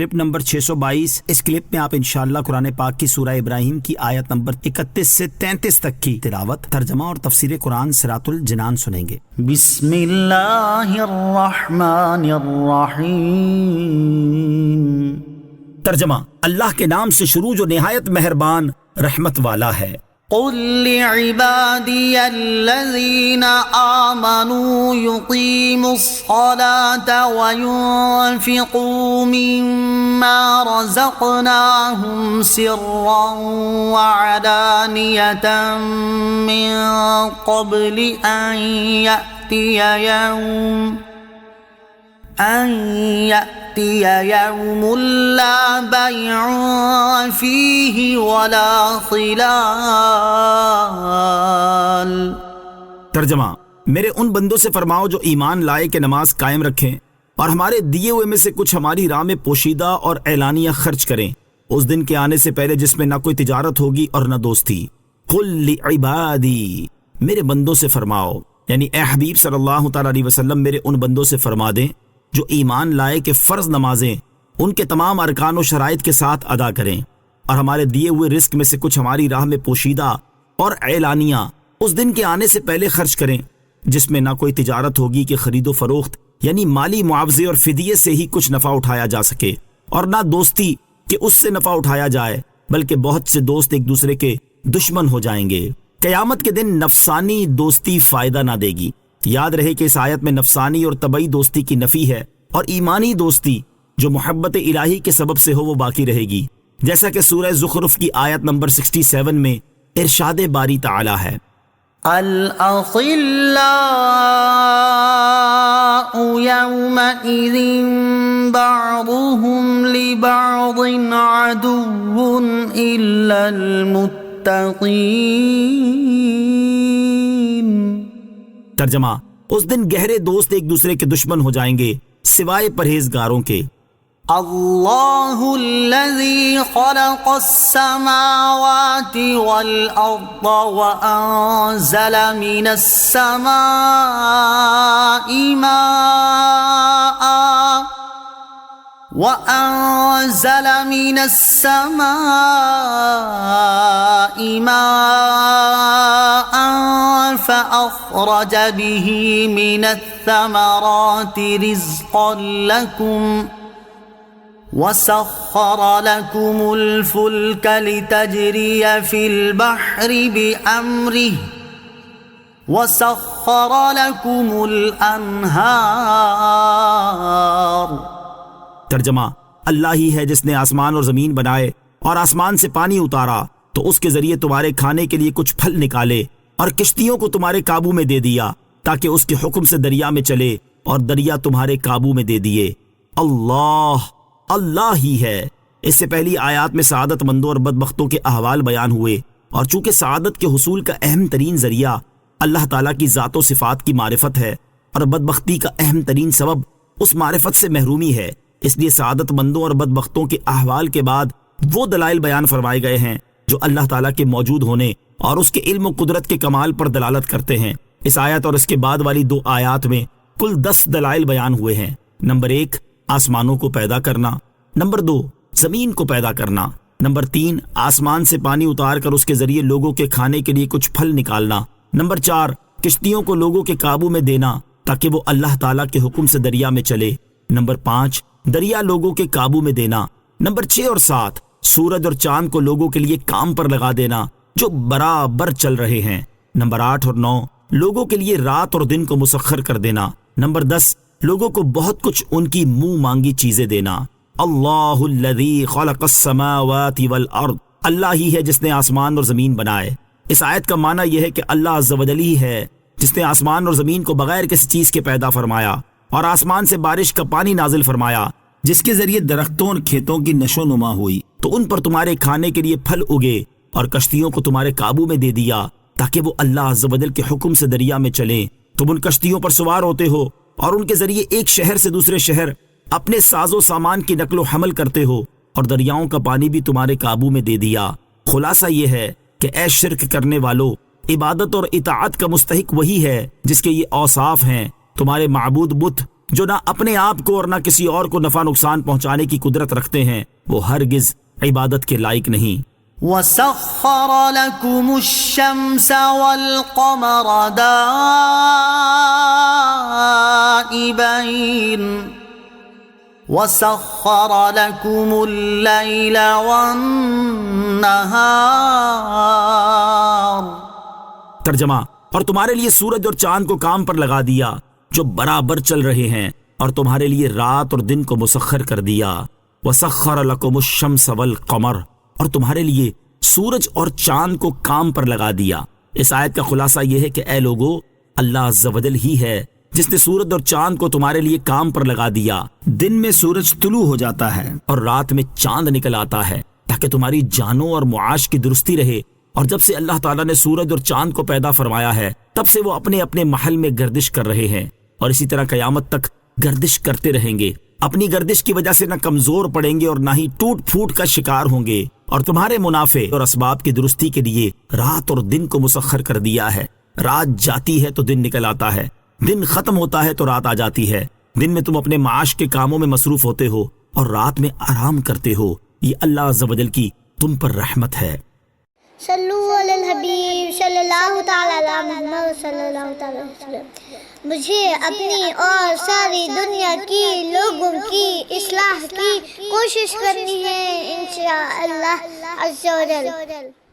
Clip number 622۔ اس clip میں آپ انشاءاللہ قرآن پاک کی سورہ ابراہیم کی آیت نمبر 31 سے 33 تک کی تلاوت، ترجمہ اور تفسیر قرآن صراط الجنان سنیں گے۔ بسم اللہ الرحمن الرحیم۔ ترجمہ: اللہ کے نام سے شروع جو نہایت مہربان رحمت والا ہے۔ قل لعبادی الذین آمنوا یقیموا الصلاة وینفقوا مما رزقناہم سرا وعلانیة من قبل ان یأتی یوم لا بیع فیہ ولا خلال۔ ترجمہ: میرے ان بندوں سے فرماؤ جو ایمان لائے کہ نماز قائم رکھیں اور ہمارے دیے ہوئے میں سے کچھ ہماری راہ میں پوشیدہ اور اعلانیہ خرچ کریں، اس دن کے آنے سے پہلے جس میں نہ کوئی تجارت ہوگی اور نہ دوستی۔ قل لعبادی، میرے بندوں سے فرماؤ، یعنی اے حبیب صلی اللہ تعالیٰ علیہ وسلم میرے ان بندوں سے فرما دیں جو ایمان لائے کہ فرض نمازیں ان کے تمام ارکان و شرائط کے ساتھ ادا کریں اور ہمارے دیے ہوئے رزق میں سے کچھ ہماری راہ میں پوشیدہ اور اعلانیہ اس دن کے آنے سے پہلے خرچ کریں، جس میں نہ کوئی تجارت ہوگی کہ خرید و فروخت یعنی مالی معاوضے اور فدیے سے ہی کچھ نفع اٹھایا جا سکے، اور نہ دوستی کہ اس سے نفع اٹھایا جائے، بلکہ بہت سے دوست ایک دوسرے کے دشمن ہو جائیں گے۔ قیامت کے دن نفسانی دوستی فائدہ نہ دے گی۔ یاد رہے کہ اس آیت میں نفسانی اور طبعی دوستی کی نفی ہے، اور ایمانی دوستی جو محبت الہی کے سبب سے ہو وہ باقی رہے گی، جیسا کہ سورہ زخرف کی آیت نمبر 67 میں ارشاد باری تعالی ہے: الأخلاء يومئذ بعضهم لبعض عدو إلا المتقين۔ ترجمہ: اس دن گہرے دوست ایک دوسرے کے دشمن ہو جائیں گے سوائے پرہیزگاروں کے۔ اللہ الذی خلق السماوات والارض وانزل من السماء ماء فأخرج به من الثمرات رزقا لكم وسخر لكم الفلك لتجري في البحر بأمره وسخر لكم الأنهار۔ ترجمہ: اللہ ہی ہے جس نے آسمان اور زمین بنائے اور آسمان سے پانی اتارا تو اس کے ذریعے تمہارے کھانے کے لیے کچھ پھل نکالے، اور کشتیوں کو تمہارے قابو میں دے دیا تاکہ اس کے حکم سے دریا میں چلے، اور دریا تمہارے قابو میں دے دیے۔ اللہ ہی ہے۔ اس سے پہلی آیات میں سعادت مندوں اور بدبختوں کے احوال بیان ہوئے، اور چونکہ سعادت کے حصول کا اہم ترین ذریعہ اللہ تعالیٰ کی ذات و صفات کی معرفت ہے، اور بدبختی کا اہم ترین سبب اس معرفت سے محرومی ہے، اس لیے سعادت مندوں اور بدبختوں کے احوال کے بعد وہ دلائل بیان فرمائے گئے ہیں جو اللہ تعالیٰ کے موجود ہونے اور اس کے علم و قدرت کے کمال پر دلالت کرتے ہیں۔ اس آیت اور اس کے بعد والی 2 آیات میں کل 10 دلائل بیان ہوئے ہیں۔ نمبر 1 آسمانوں کو پیدا کرنا، نمبر 2 زمین کو پیدا کرنا، نمبر 3 آسمان سے پانی اتار کر اس کے ذریعے لوگوں کے کھانے کے لیے کچھ پھل نکالنا، نمبر 4 کشتیوں کو لوگوں کے قابو میں دینا تاکہ وہ اللہ تعالیٰ کے حکم سے دریا میں چلے، نمبر 5 دریا لوگوں کے قابو میں دینا، نمبر 6 اور 7 سورج اور چاند کو لوگوں کے لیے کام پر لگا دینا جو برابر چل رہے ہیں، نمبر 8 اور 9 لوگوں کے لیے رات اور دن کو مسخر کر دینا، نمبر 10 لوگوں کو بہت کچھ ان کی منہ مانگی چیزیں دینا۔ اللہ الذی خلق السماوات والارض، اللہ ہی ہے جس نے آسمان اور زمین بنائے۔ اس آیت کا معنی یہ ہے کہ اللہ عز و جل ہی ہے جس نے آسمان اور زمین کو بغیر کسی چیز کے پیدا فرمایا، اور آسمان سے بارش کا پانی نازل فرمایا جس کے ذریعے درختوں اور کھیتوں کی نشو نما ہوئی، تو ان پر تمہارے کھانے کے لیے پھل اگے، اور کشتیوں کو تمہارے قابو میں دے دیا تاکہ وہ اللہ عز و جل کے حکم سے دریا میں چلیں۔ تم ان کشتیوں پر سوار ہوتے ہو اور ان کے ذریعے ایک شہر سے دوسرے شہر اپنے ساز و سامان کی نقل و حمل کرتے ہو، اور دریاؤں کا پانی بھی تمہارے قابو میں دے دیا۔ خلاصہ یہ ہے کہ اے شرک کرنے والو، عبادت اور اطاعت کا مستحق وہی ہے جس کے یہ اوصاف ہیں۔ تمہارے معبود بت جو نہ اپنے آپ کو اور نہ کسی اور کو نفع نقصان پہنچانے کی قدرت رکھتے ہیں، وہ ہرگز عبادت کے لائق نہیں۔ وَسَخَّرَ لَكُمُ الشَّمْسَ وَالْقَمَرَ دَائِبَيْنِ وَسَخَّرَ لَكُمُ اللَّيْلَ وَالنَّهَارَ۔ ترجمہ، اور تمہارے لیے سورج اور چاند کو کام پر لگا دیا جو برابر چل رہے ہیں، اور تمہارے لیے رات اور دن کو مسخر کر دیا۔ وَسَخَّرَ لَكُمُ الشَّمْسَ وَالْقَمَرَ، اور تمہارے لیے سورج اور چاند کو کام پر لگا دیا۔ اس آیت کا خلاصہ یہ ہے کہ اے لوگو، اللہ عز و جل ہی ہے جس نے سورج اور چاند کو تمہارے لیے کام پر لگا دیا۔ دن میں سورج طلوع ہو جاتا ہے اور رات میں چاند نکل آتا ہے تاکہ تمہاری جانوں اور معاش کی درستی رہے۔ اور جب سے اللہ تعالیٰ نے سورج اور چاند کو پیدا فرمایا ہے، تب سے وہ اپنے اپنے محل میں گردش کر رہے ہیں، اور اسی طرح قیامت تک گردش کرتے رہیں گے۔ اپنی گردش کی وجہ سے نہ کمزور پڑیں گے اور نہ ہی ٹوٹ پھوٹ کا شکار ہوں گے۔ اور تمہارے منافع اور اسباب کی درستی کے لیے رات اور دن کو مسخر کر دیا ہے۔ رات جاتی ہے تو دن نکل آتا ہے، دن ختم ہوتا ہے تو رات آ جاتی ہے۔ دن میں تم اپنے معاش کے کاموں میں مصروف ہوتے ہو اور رات میں آرام کرتے ہو۔ یہ اللہ عز و جل کی تم پر رحمت ہے۔ صلو علی الحبیب صلی اللہ تعالی علی محمد صلی اللہ تعالی وسلم۔ مجھے اپنی اور ساری دنیا کی لوگوں کی اصلاح کی کوشش کرنی ہے انشاءاللہ عز و جل۔